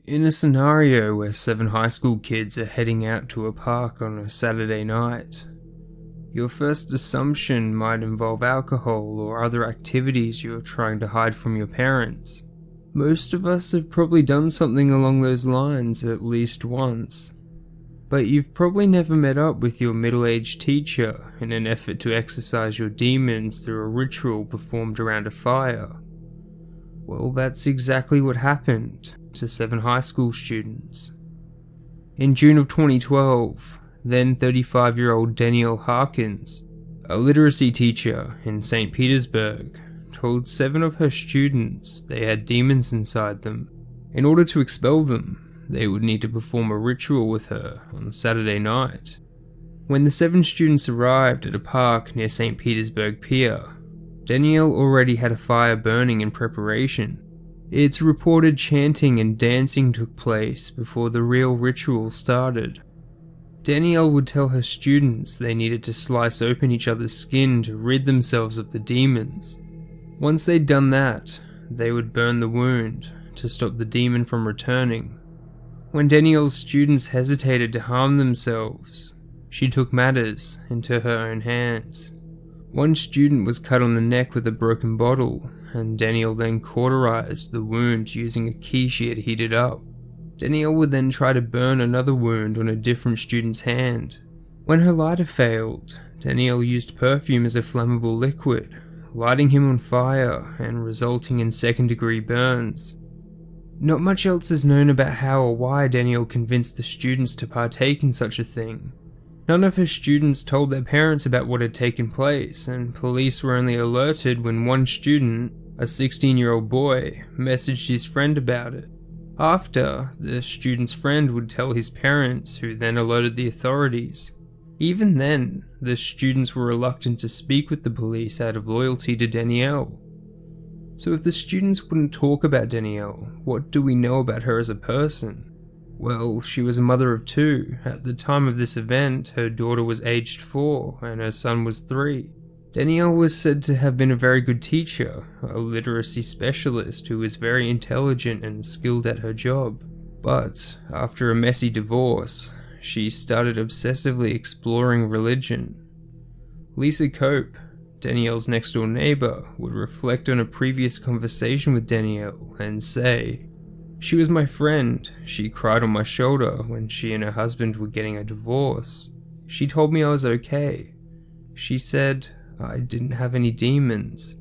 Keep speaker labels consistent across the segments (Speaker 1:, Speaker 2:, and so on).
Speaker 1: In a scenario where 7 high school kids are heading out to a park on a Saturday night, your first assumption might involve alcohol or other activities you're trying to hide from your parents. Most of us have probably done something along those lines at least once, but you've probably never met up with your middle-aged teacher in an effort to exorcise your demons through a ritual performed around a fire. Well, that's exactly what happened to 7 high school students. In June of 2012, then 35-year-old Danielle Harkins, a literacy teacher in St Petersburg, told 7 of her students they had demons inside them. In order to expel them, they would need to perform a ritual with her on Saturday night. When the 7 students arrived at a park near St Petersburg Pier, Danielle already had a fire burning in preparation. It's reported chanting and dancing took place before the real ritual started. Danielle would tell her students they needed to slice open each other's skin to rid themselves of the demons. Once they'd done that, they would burn the wound to stop the demon from returning. When Danielle's students hesitated to harm themselves, she took matters into her own hands. One student was cut on the neck with a broken bottle, and Danielle then cauterized the wound using a key she had heated up. Danielle would then try to burn another wound on a different student's hand. When her lighter failed, Danielle used perfume as a flammable liquid, lighting him on fire and resulting in second-degree burns. Not much else is known about how or why Danielle convinced the students to partake in such a thing. None of her students told their parents about what had taken place, and police were only alerted when one student, a 16-year-old boy, messaged his friend about it. After, the student's friend would tell his parents, who then alerted the authorities. Even then, the students were reluctant to speak with the police out of loyalty to Danielle. So if the students wouldn't talk about Danielle, what do we know about her as a person? Well, she was a mother of 2. At the time of this event, her daughter was aged 4 and her son was 3. Danielle was said to have been a very good teacher, a literacy specialist who was very intelligent and skilled at her job. But after a messy divorce, she started obsessively exploring religion. Lisa Cope, Danielle's next-door neighbor, would reflect on a previous conversation with Danielle and say, "She was my friend. She cried on my shoulder when she and her husband were getting a divorce. She told me I was okay. She said I didn't have any demons."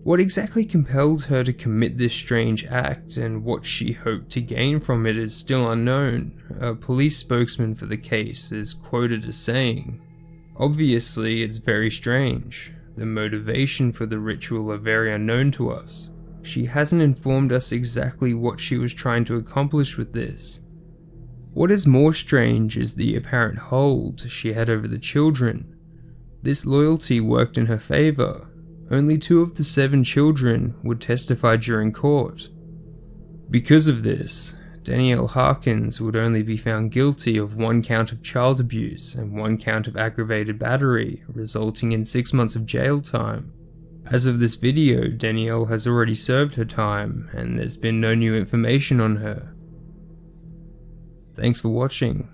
Speaker 1: What exactly compelled her to commit this strange act and what she hoped to gain from it is still unknown. A police spokesman for the case is quoted as saying, "Obviously, it's very strange. The motivation for the ritual are very unknown to us. She hasn't informed us exactly what she was trying to accomplish with this. What is more strange is the apparent hold she had over the children. This loyalty worked in her favor. Only 2 of the 7 children would testify during court. Because of this, Danielle Harkins would only be found guilty of 1 count of child abuse and 1 count of aggravated battery, resulting in 6 months of jail time. As of this video, Danielle has already served her time, and there's been no new information on her. Thanks for watching.